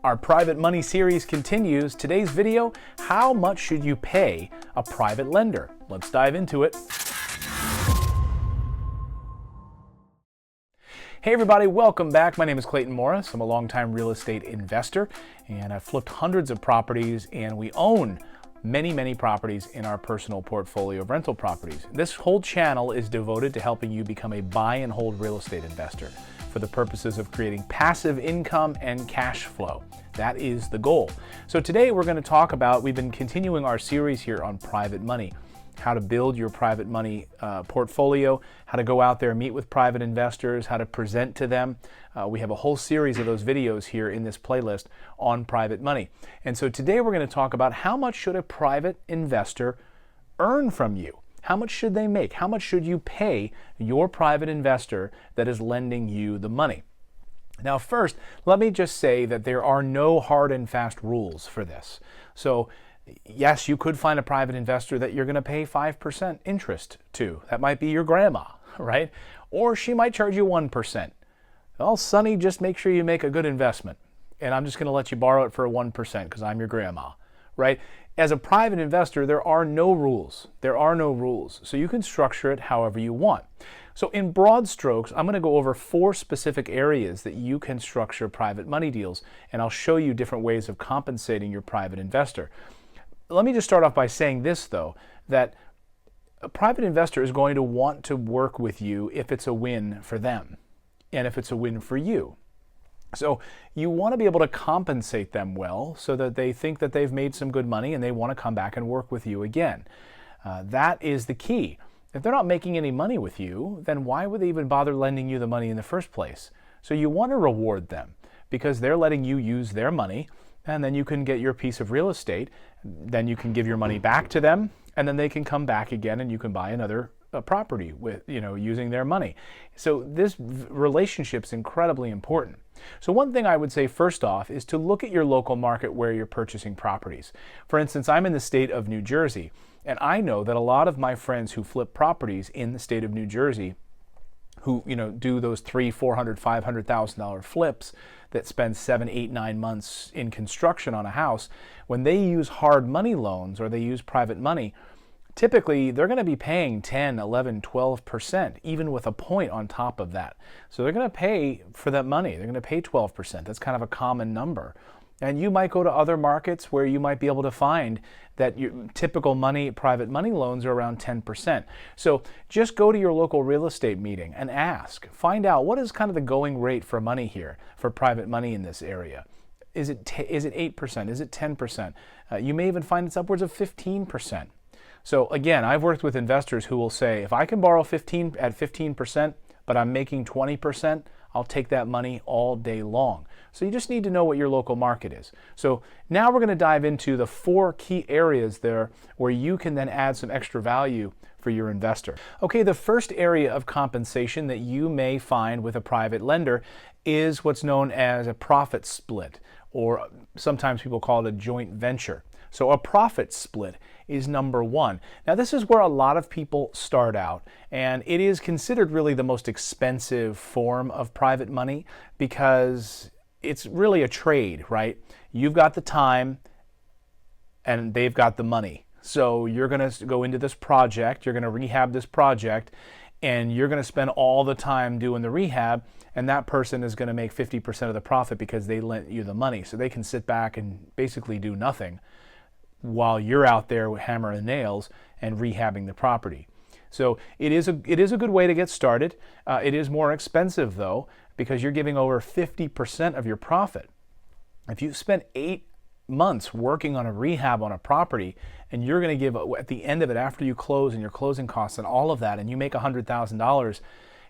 Our private money series continues. Today's video, how much should you pay a private lender? Let's dive into it. Hey everybody, welcome back. My name is Clayton Morris. I'm a longtime real estate investor and I've flipped hundreds of properties, and we own many properties in our personal portfolio of rental properties. This whole channel is devoted to helping you become a buy and hold real estate investor for the purposes of creating passive income and cash flow. That is the goal. So today we're going to talk about, we've been continuing our series here on private money, how to build your private money portfolio, how to go out there, meet with private investors, how to present to them. We have a whole series of those videos here in this playlist on private money. And so today we're going to talk about how much should a private investor earn from you? How much should they make? How much should you pay your private investor that is lending you the money? Now first, let me just say that there are no hard and fast rules for this. So yes, you could find a private investor that you're going to pay 5% interest to. That might be your grandma, right? Or she might charge you 1%. Well, Sonny, just make sure you make a good investment. And I'm just going to let you borrow it for 1% because I'm your grandma, right? As a private investor, there are no rules. There are no rules. So you can structure it however you want. So in broad strokes, I'm going to go over 4 specific areas that you can structure private money deals, and I'll show you different ways of compensating your private investor. Let me just start off by saying this, though, that a private investor is going to want to work with you if it's a win for them and if it's a win for you. So you want to be able to compensate them well so that they think that they've made some good money and they want to come back and work with you again. That is the key. If they're not making any money with you, then why would they even bother lending you the money in the first place? So you want to reward them because they're letting you use their money, and then you can get your piece of real estate. Then you can give your money back to them, and then they can come back again and you can buy another property with, using their money. So this relationship's incredibly important. So one thing I would say first off is to look at your local market where you're purchasing properties. For instance, I'm in the state of New Jersey, and I know that a lot of my friends who flip properties in the state of New Jersey who do those $300,000, $400,000, $500,000 flips that spend 7, 8, 9 months in construction on a house, when they use hard money loans or they use private money, typically they're going to be paying 10, 11, 12%, even with a point on top of that. So they're going to pay for that money. They're going to pay 12%. That's kind of a common number. And you might go to other markets where you might be able to find that your typical private money loans are around 10%. So just go to your local real estate meeting and ask. Find out what is kind of the going rate for money here, for private money in this area. Is it 8%? Is it 10%? You may even find it's upwards of 15%. So again, I've worked with investors who will say, if I can borrow 15%, but I'm making 20%, I'll take that money all day long. So you just need to know what your local market is. So now we're going to dive into the 4 key areas there where you can then add some extra value for your investor. Okay, the first area of compensation that you may find with a private lender is what's known as a profit split, or sometimes people call it a joint venture. So a profit split is number 1. Now this is where a lot of people start out, and it is considered really the most expensive form of private money because it's really a trade, right? You've got the time and they've got the money. So you're going to go into this project, you're going to rehab this project, and you're going to spend all the time doing the rehab, and that person is going to make 50% of the profit because they lent you the money. So they can sit back and basically do nothing while you're out there with hammer and nails and rehabbing the property. So it is a good way to get started. It is more expensive though, because you're giving over 50% of your profit. If you spent 8 months working on a rehab on a property, and you're going to give at the end of it, after you close and your closing costs and all of that, and you make $100,000,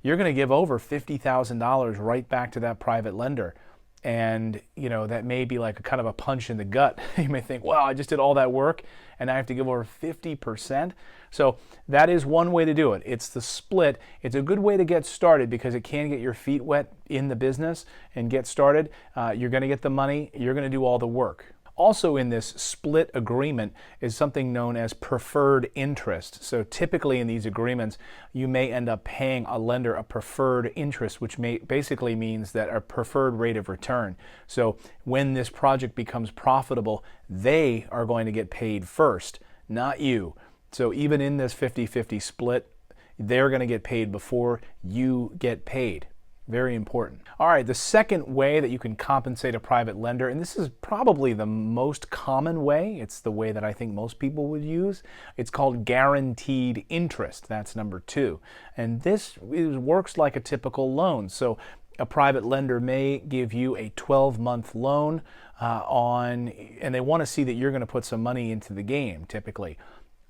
you're going to give over $50,000 right back to that private lender. And that may be like a kind of a punch in the gut. You may think, wow, I just did all that work and I have to give over 50%. So that is one way to do it. It's the split. It's a good way to get started because it can get your feet wet in the business and get started. You're going to get the money. You're going to do all the work. Also in this split agreement is something known as preferred interest. So typically in these agreements, you may end up paying a lender a preferred interest, which basically means that a preferred rate of return. So when this project becomes profitable, they are going to get paid first, not you. So even in this 50-50 split, they're going to get paid before you get paid. Very important. All right, the second way that you can compensate a private lender, and this is probably the most common way, it's the way that I think most people would use, it's called guaranteed interest. That's number 2. And this works like a typical loan. So a private lender may give you a 12-month loan and they want to see that you're going to put some money into the game, typically.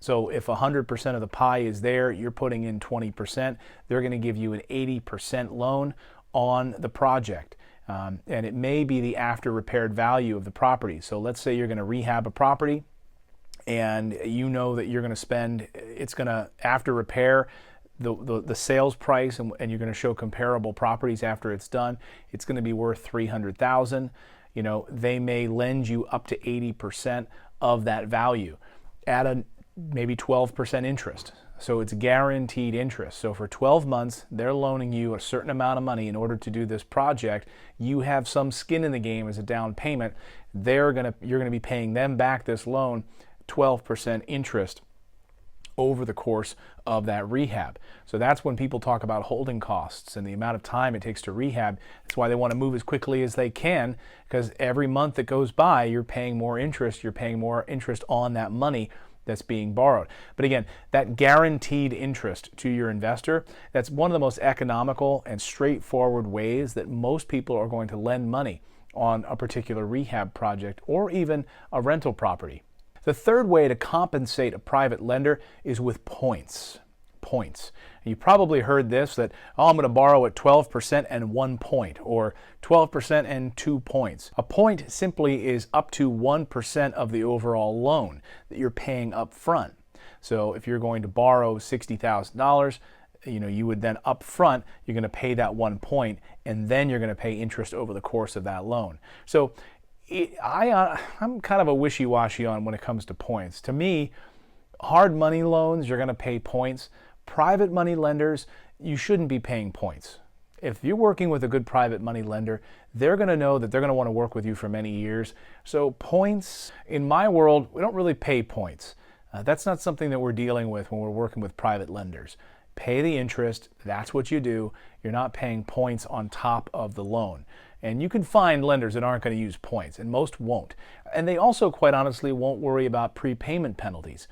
So if 100% of the pie is there, you're putting in 20%, they're going to give you an 80% loan on the project. And it may be the after repaired value of the property. So let's say you're going to rehab a property and you know that you're going to spend, it's going to, after repair, the sales price, and you're going to show comparable properties after it's done, it's going to be worth $300,000. You know, they may lend you up to 80% of that value at a maybe 12% interest. So it's guaranteed interest. So for 12 months, they're loaning you a certain amount of money in order to do this project. You have some skin in the game as a down payment. You're going to be paying them back this loan 12% interest over the course of that rehab. So that's when people talk about holding costs and the amount of time it takes to rehab. That's why they want to move as quickly as they can, because every month that goes by, you're paying more interest. You're paying more interest on that money that's being borrowed. But again, that guaranteed interest to your investor, that's one of the most economical and straightforward ways that most people are going to lend money on a particular rehab project or even a rental property. The third way to compensate a private lender is with points. Points. You probably heard this, that, oh, I'm going to borrow at 12% and 1 point, or 12% and 2 points. A point simply is up to 1% of the overall loan that you're paying up front. So if you're going to borrow $60,000, you would then up front, you're going to pay that 1 point, and then you're going to pay interest over the course of that loan. So I'm kind of a wishy-washy on when it comes to points. To me, hard money loans, you're going to pay points. Private money lenders, you shouldn't be paying points. If you're working with a good private money lender, they're going to know that they're going to want to work with you for many years. So points, in my world, we don't really pay points. That's not something that we're dealing with when we're working with private lenders. Pay the interest, that's what you do. You're not paying points on top of the loan. And you can find lenders that aren't going to use points, and most won't. And they also, quite honestly, won't worry about prepayment penalties.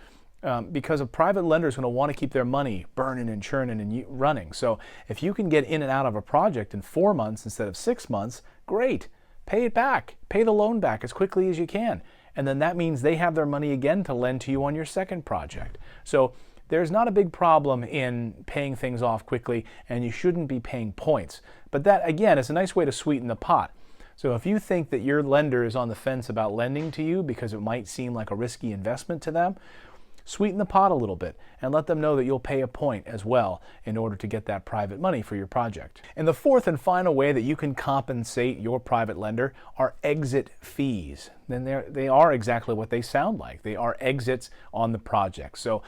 Because a private lender is going to want to keep their money burning and churning and running. So if you can get in and out of a project in 4 months instead of 6 months, great. Pay it back. Pay the loan back as quickly as you can. And then that means they have their money again to lend to you on your second project. So there's not a big problem in paying things off quickly, and you shouldn't be paying points. But that, again, is a nice way to sweeten the pot. So if you think that your lender is on the fence about lending to you because it might seem like a risky investment to them, sweeten the pot a little bit and let them know that you'll pay a point as well in order to get that private money for your project. And the fourth and final way that you can compensate your private lender are exit fees. Then they are exactly what they sound like. They are exits on the project. So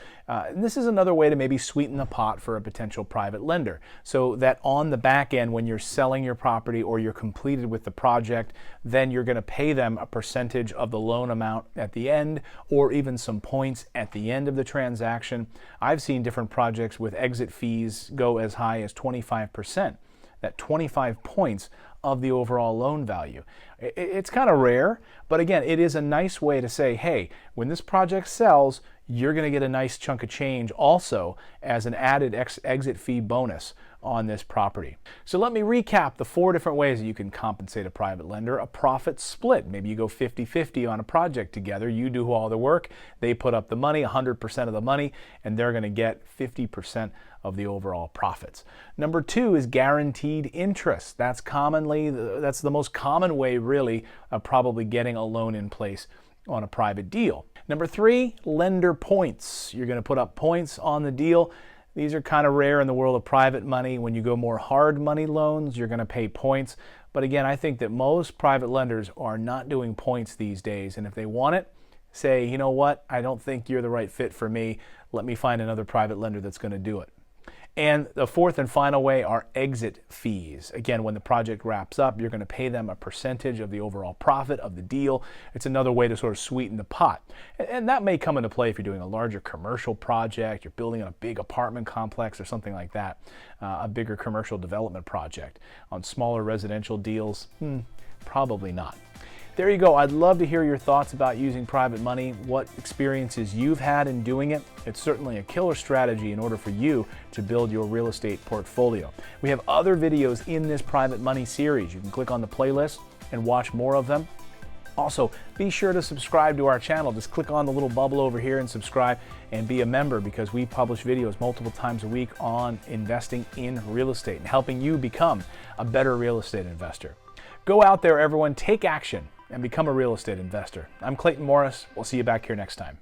this is another way to maybe sweeten the pot for a potential private lender, so that on the back end, when you're selling your property or you're completed with the project, then you're going to pay them a percentage of the loan amount at the end, or even some points at the end of the transaction. I've seen different projects with exit fees go as high as 25%. That 25 points of the overall loan value. It's kind of rare, but again, it is a nice way to say, hey, when this project sells, you're going to get a nice chunk of change also as an added exit fee bonus on this property. So let me recap the 4 different ways that you can compensate a private lender. A profit split. Maybe you go 50-50 on a project together. You do all the work, they put up the money, 100% of the money, and they're going to get 50% of the overall profits. Number 2 is guaranteed interest. That's the most common way, really, of probably getting a loan in place on a private deal. Number 3, lender points. You're going to put up points on the deal. These are kind of rare in the world of private money. When you go more hard money loans, you're going to pay points. But again, I think that most private lenders are not doing points these days. And if they want it, say, you know what, I don't think you're the right fit for me. Let me find another private lender that's going to do it. And the fourth and final way are exit fees. Again, when the project wraps up, you're going to pay them a percentage of the overall profit of the deal. It's another way to sort of sweeten the pot. And that may come into play if you're doing a larger commercial project, you're building a big apartment complex or something like that, a bigger commercial development project. On smaller residential deals, probably not. There you go. I'd love to hear your thoughts about using private money, what experiences you've had in doing it. It's certainly a killer strategy in order for you to build your real estate portfolio. We have other videos in this private money series. You can click on the playlist and watch more of them. Also, be sure to subscribe to our channel. Just click on the little bubble over here and subscribe and be a member, because we publish videos multiple times a week on investing in real estate and helping you become a better real estate investor. Go out there, everyone, take action and become a real estate investor. I'm Clayton Morris. We'll see you back here next time.